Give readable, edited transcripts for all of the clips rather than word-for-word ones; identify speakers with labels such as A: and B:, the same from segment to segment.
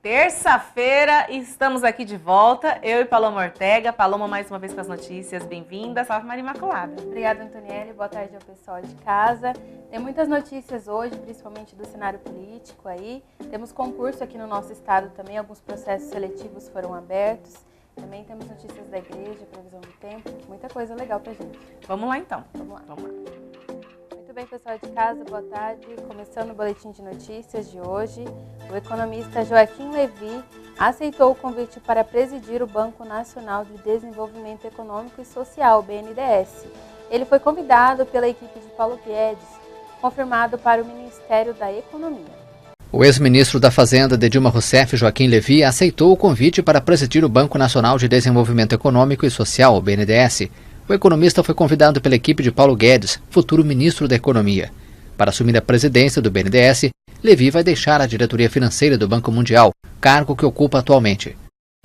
A: Terça-feira, estamos aqui de volta, eu e Paloma Ortega. Paloma, mais uma vez com as notícias, bem-vinda. Salve Maria Imaculada.
B: Obrigada, Antonielli. Boa tarde ao pessoal de casa. Tem muitas notícias hoje, principalmente do cenário político aí. Temos concurso aqui no nosso estado também, alguns processos seletivos foram abertos. Também temos notícias da igreja, previsão do tempo, muita coisa legal pra gente.
A: Vamos lá então.
B: Vamos lá. Muito bem, pessoal de casa, boa tarde. Começando o boletim de notícias de hoje, o economista Joaquim Levy aceitou o convite para presidir o Banco Nacional de Desenvolvimento Econômico e Social, BNDES. Ele foi convidado pela equipe de Paulo Guedes, confirmado para o Ministério da Economia.
C: O ex-ministro da Fazenda de Dilma Rousseff, Joaquim Levy, aceitou o convite para presidir o Banco Nacional de Desenvolvimento Econômico e Social, BNDES. O economista foi convidado pela equipe de Paulo Guedes, futuro ministro da Economia. Para assumir a presidência do BNDES, Levy vai deixar a diretoria financeira do Banco Mundial, cargo que ocupa atualmente.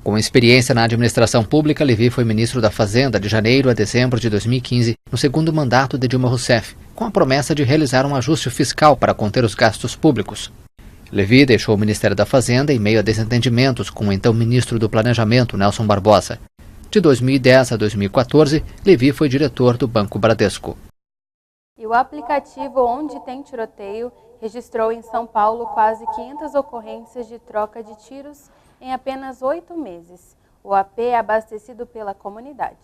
C: Com experiência na administração pública, Levy foi ministro da Fazenda de janeiro a dezembro de 2015, no segundo mandato de Dilma Rousseff, com a promessa de realizar um ajuste fiscal para conter os gastos públicos. Levy deixou o Ministério da Fazenda em meio a desentendimentos com o então ministro do Planejamento, Nelson Barbosa. De 2010 a 2014, Levy foi diretor do Banco Bradesco.
B: E o aplicativo Onde Tem Tiroteio registrou em São Paulo quase 500 ocorrências de troca de tiros em apenas 8 meses. O AP é abastecido pela comunidade.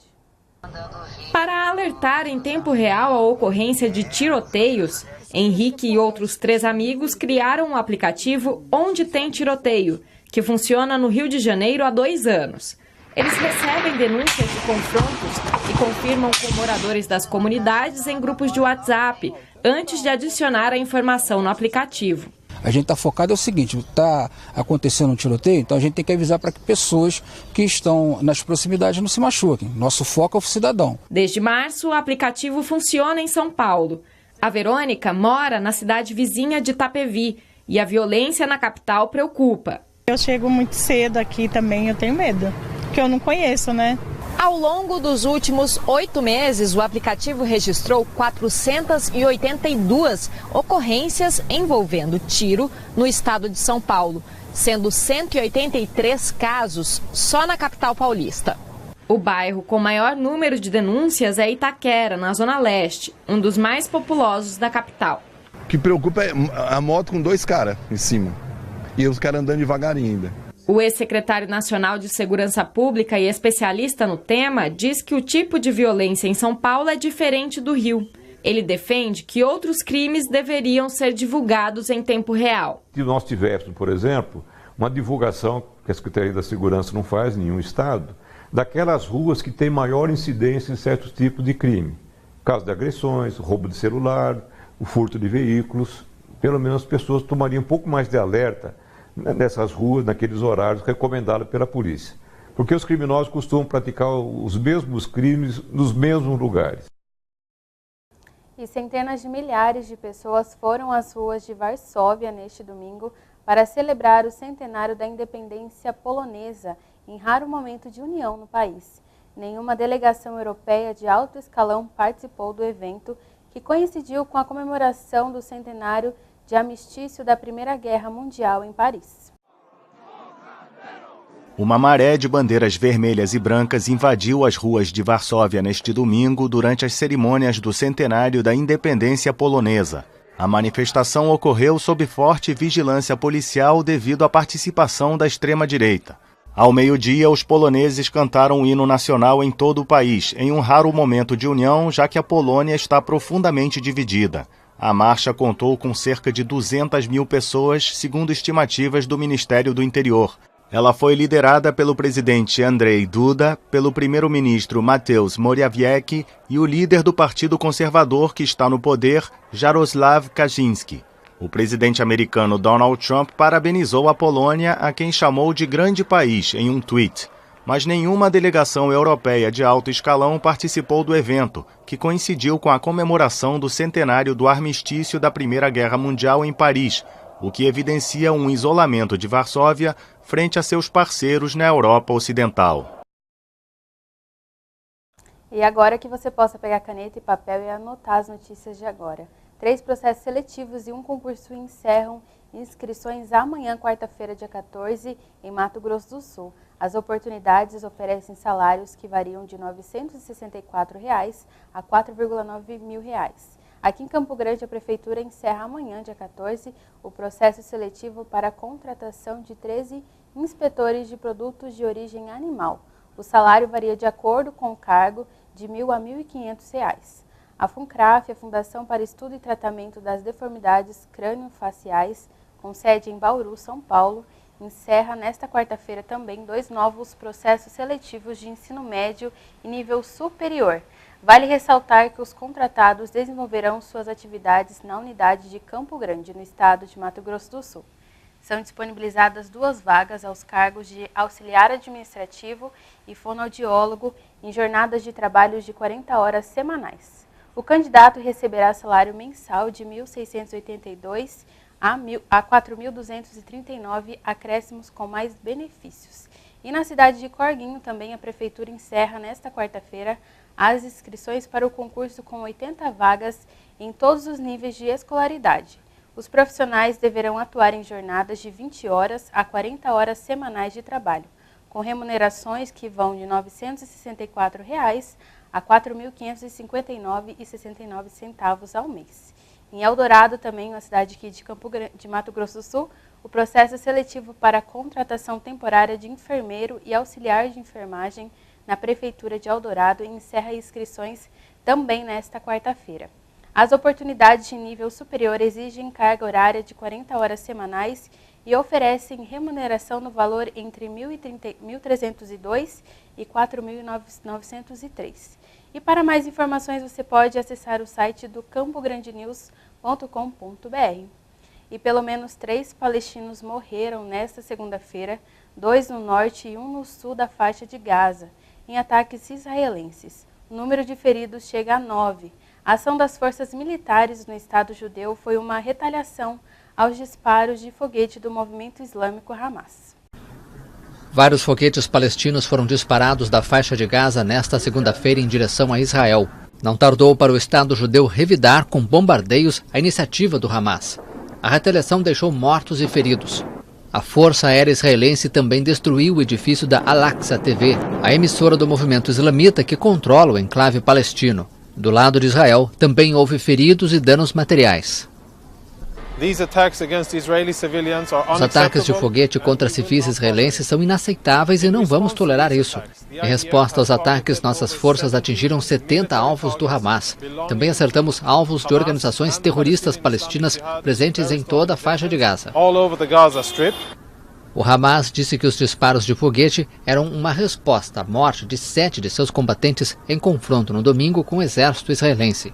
D: Para alertar em tempo real a ocorrência de tiroteios, Henrique e outros 3 amigos criaram o aplicativo Onde Tem Tiroteio, que funciona no Rio de Janeiro há 2 anos. Eles recebem denúncias de confrontos e confirmam com moradores das comunidades em grupos de WhatsApp, antes de adicionar a informação no aplicativo.
E: A gente está focado é o seguinte, está acontecendo um tiroteio, então a gente tem que avisar para que pessoas que estão nas proximidades não se machuquem. Nosso foco é o cidadão.
D: Desde março, o aplicativo funciona em São Paulo. A Verônica mora na cidade vizinha de Itapevi e a violência na capital preocupa.
F: Eu chego muito cedo aqui também, eu tenho medo, porque eu não conheço, né?
G: Ao longo dos últimos 8 meses, o aplicativo registrou 482 ocorrências envolvendo tiro no estado de São Paulo, sendo 183 casos só na capital paulista.
D: O bairro com maior número de denúncias é Itaquera, na Zona Leste, um dos mais populosos da capital.
H: O que preocupa é a moto com 2 caras em cima e os caras andando devagarinho ainda.
D: O ex-secretário nacional de Segurança Pública e especialista no tema diz que o tipo de violência em São Paulo é diferente do Rio. Ele defende que outros crimes deveriam ser divulgados em tempo real.
I: Se nós tivéssemos, por exemplo, uma divulgação que a Secretaria da Segurança não faz em nenhum estado, daquelas ruas que têm maior incidência em certos tipos de crime. Caso de agressões, roubo de celular, o furto de veículos, pelo menos as pessoas tomariam um pouco mais de alerta nessas ruas, naqueles horários recomendados pela polícia. Porque os criminosos costumam praticar os mesmos crimes nos mesmos lugares.
B: E centenas de milhares de pessoas foram às ruas de Varsóvia neste domingo para celebrar o centenário da independência polonesa, em raro momento de união no país. Nenhuma delegação europeia de alto escalão participou do evento, que coincidiu com a comemoração do centenário de armistício da Primeira Guerra Mundial em Paris.
J: Uma maré de bandeiras vermelhas e brancas invadiu as ruas de Varsóvia neste domingo durante as cerimônias do centenário da independência polonesa. A manifestação ocorreu sob forte vigilância policial devido à participação da extrema-direita. Ao meio-dia, os poloneses cantaram o hino nacional em todo o país, em um raro momento de união, já que a Polônia está profundamente dividida. A marcha contou com cerca de 200 mil pessoas, segundo estimativas do Ministério do Interior. Ela foi liderada pelo presidente Andrzej Duda, pelo primeiro-ministro Mateusz Morawiecki e o líder do Partido Conservador que está no poder, Jarosław Kaczyński. O presidente americano Donald Trump parabenizou a Polônia, a quem chamou de grande país, em um tweet. Mas nenhuma delegação europeia de alto escalão participou do evento, que coincidiu com a comemoração do centenário do armistício da Primeira Guerra Mundial em Paris, o que evidencia um isolamento de Varsóvia frente a seus parceiros na Europa Ocidental.
B: E agora que você possa pegar caneta e papel e anotar as notícias de agora. 3 processos seletivos e um concurso encerram inscrições amanhã, quarta-feira, dia 14, em Mato Grosso do Sul. As oportunidades oferecem salários que variam de R$ 964 a R$ 4,9 mil. Aqui em Campo Grande, a Prefeitura encerra amanhã, dia 14, o processo seletivo para a contratação de 13 inspetores de produtos de origem animal. O salário varia de acordo com o cargo, de R$ 1.000 a R$ 1.500. A FUNCRAF, a Fundação para Estudo e Tratamento das Deformidades Crânio-Faciais, com sede em Bauru, São Paulo, encerra nesta quarta-feira também 2 novos processos seletivos de ensino médio e nível superior. Vale ressaltar que os contratados desenvolverão suas atividades na unidade de Campo Grande, no estado de Mato Grosso do Sul. São disponibilizadas 2 vagas aos cargos de auxiliar administrativo e fonoaudiólogo em jornadas de trabalho de 40 horas semanais. O candidato receberá salário mensal de R$ 1.682 a R$ 4.239, acréscimos com mais benefícios. E na cidade de Corguinho também a Prefeitura encerra nesta quarta-feira as inscrições para o concurso com 80 vagas em todos os níveis de escolaridade. Os profissionais deverão atuar em jornadas de 20 horas a 40 horas semanais de trabalho, com remunerações que vão de R$ 964 a R$ 4.559,69 ao mês. Em Eldorado, também, uma cidade aqui de Mato Grosso do Sul, o processo seletivo para a contratação temporária de enfermeiro e auxiliar de enfermagem na Prefeitura de Eldorado encerra inscrições também nesta quarta-feira. As oportunidades de nível superior exigem carga horária de 40 horas semanais e oferecem remuneração no valor entre R$ 1.302 e R$ 4.903. E para mais informações você pode acessar o site do campograndenews.com.br. E pelo menos 3 palestinos morreram nesta segunda-feira, 2 no norte e 1 no sul da faixa de Gaza, em ataques israelenses. O número de feridos chega a 9. A ação das forças militares no Estado judeu foi uma retaliação aos disparos de foguete do movimento islâmico Hamas.
C: Vários foguetes palestinos foram disparados da faixa de Gaza nesta segunda-feira em direção a Israel. Não tardou para o Estado judeu revidar com bombardeios a iniciativa do Hamas. A retaliação deixou mortos e feridos. A Força Aérea Israelense também destruiu o edifício da Al-Aqsa TV, a emissora do movimento islamita que controla o enclave palestino. Do lado de Israel, também houve feridos e danos materiais. Os ataques de foguete contra civis israelenses são inaceitáveis e não vamos tolerar isso. Em resposta aos ataques, nossas forças atingiram 70 alvos do Hamas. Também acertamos alvos de organizações terroristas palestinas presentes em toda a faixa de Gaza. O Hamas disse que os disparos de foguete eram uma resposta à morte de 7 de seus combatentes em confronto no domingo com o exército israelense.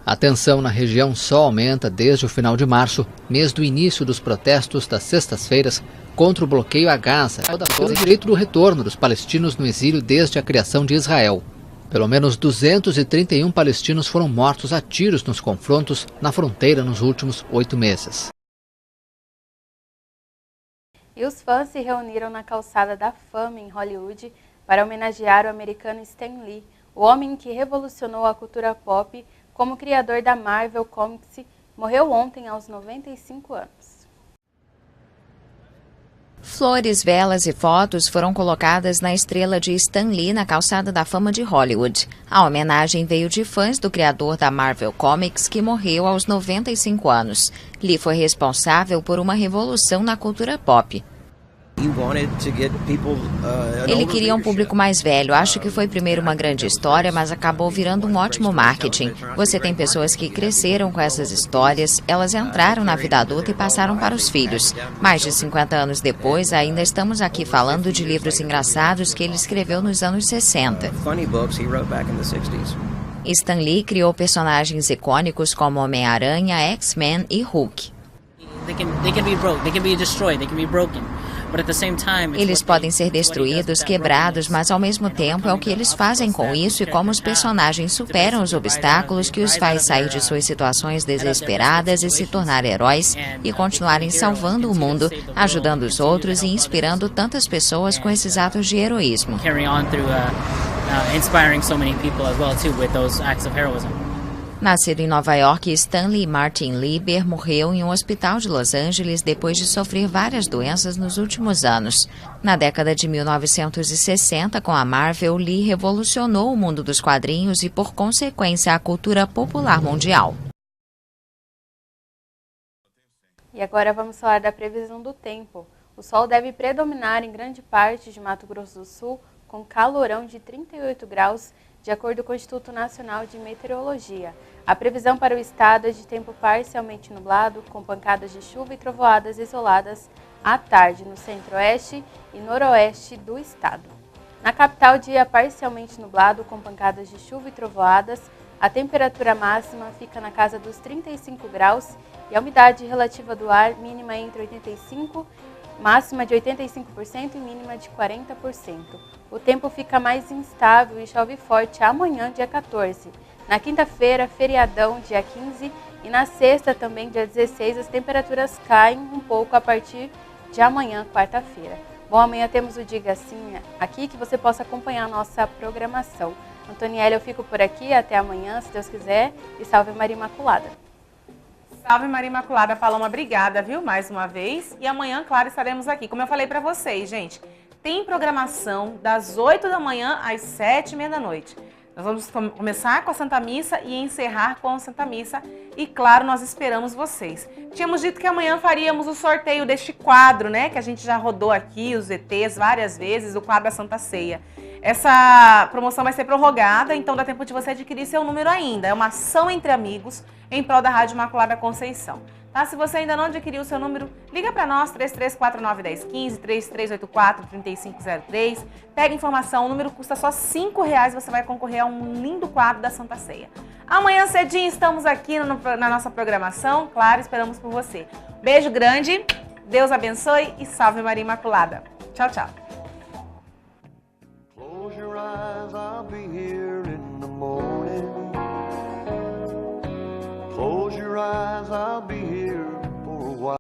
C: A tensão na região só aumenta desde o final de março, mês do início dos protestos das sextas-feiras contra o bloqueio a Gaza e o direito do retorno dos palestinos no exílio desde a criação de Israel. Pelo menos 231 palestinos foram mortos a tiros nos confrontos na fronteira nos últimos 8 meses.
B: E os fãs se reuniram na Calçada da Fama, em Hollywood, para homenagear o americano Stan Lee, o homem que revolucionou a cultura pop como criador da Marvel Comics. Morreu ontem aos 95 anos.
K: Flores, velas e fotos foram colocadas na estrela de Stan Lee na Calçada da Fama de Hollywood. A homenagem veio de fãs do criador da Marvel Comics, que morreu aos 95 anos. Lee foi responsável por uma revolução na cultura pop. Ele queria um público mais velho. Acho que foi primeiro uma grande história, mas acabou virando um ótimo marketing. Você tem pessoas que cresceram com essas histórias, elas entraram na vida adulta e passaram para os filhos. Mais de 50 anos depois, ainda estamos aqui falando de livros engraçados que ele escreveu nos anos 60. Stan Lee criou personagens icônicos como Homem-Aranha, X-Men e Hulk. Eles podem ser destruídos, quebrados, mas ao mesmo tempo é o que eles fazem com isso e como os personagens superam os obstáculos que os faz sair de suas situações desesperadas e se tornar heróis e continuarem salvando o mundo, ajudando os outros e inspirando tantas pessoas com esses atos de heroísmo. Nascido em Nova York, Stanley Martin Lieber morreu em um hospital de Los Angeles depois de sofrer várias doenças nos últimos anos. Na década de 1960, com a Marvel, Lee revolucionou o mundo dos quadrinhos e, por consequência, a cultura popular mundial.
B: E agora vamos falar da previsão do tempo. O sol deve predominar em grande parte de Mato Grosso do Sul, com calorão de 38 graus, de acordo com o Instituto Nacional de Meteorologia. A previsão para o estado é de tempo parcialmente nublado, com pancadas de chuva e trovoadas isoladas à tarde no centro-oeste e noroeste do estado. Na capital, dia parcialmente nublado, com pancadas de chuva e trovoadas. A temperatura máxima fica na casa dos 35 graus e a umidade relativa do ar mínima entre 85%, máxima de 85% e mínima de 40%. O tempo fica mais instável e chove forte amanhã, dia 14. Na quinta-feira, feriadão, dia 15, e na sexta, também dia 16, as temperaturas caem um pouco a partir de amanhã, quarta-feira. Bom, amanhã temos o Diga Sim aqui, que você possa acompanhar a nossa programação. Antoniela, eu fico por aqui, até amanhã, se Deus quiser, e salve Maria Imaculada.
A: Salve Maria Imaculada, Paloma, obrigada, viu, mais uma vez. E amanhã, claro, estaremos aqui. Como eu falei para vocês, gente, tem programação das 8 da manhã às 7h30 da noite. Nós vamos começar com a Santa Missa e encerrar com a Santa Missa. E, claro, nós esperamos vocês. Tínhamos dito que amanhã faríamos o sorteio deste quadro, né? Que a gente já rodou aqui, os ETs, várias vezes, o quadro da Santa Ceia. Essa promoção vai ser prorrogada, então dá tempo de você adquirir seu número ainda. É uma ação entre amigos em prol da Rádio Imaculada Conceição. Tá? Se você ainda não adquiriu o seu número, liga para nós, 3349-1015, 3384-3503. Pega informação, o número custa só R$5, você vai concorrer a um lindo quadro da Santa Ceia. Amanhã cedinho estamos aqui na nossa programação, claro, esperamos por você. Beijo grande, Deus abençoe e salve Maria Imaculada. Tchau, tchau.
L: Close your eyes, I'll be here in the morning. Close your eyes, I'll be here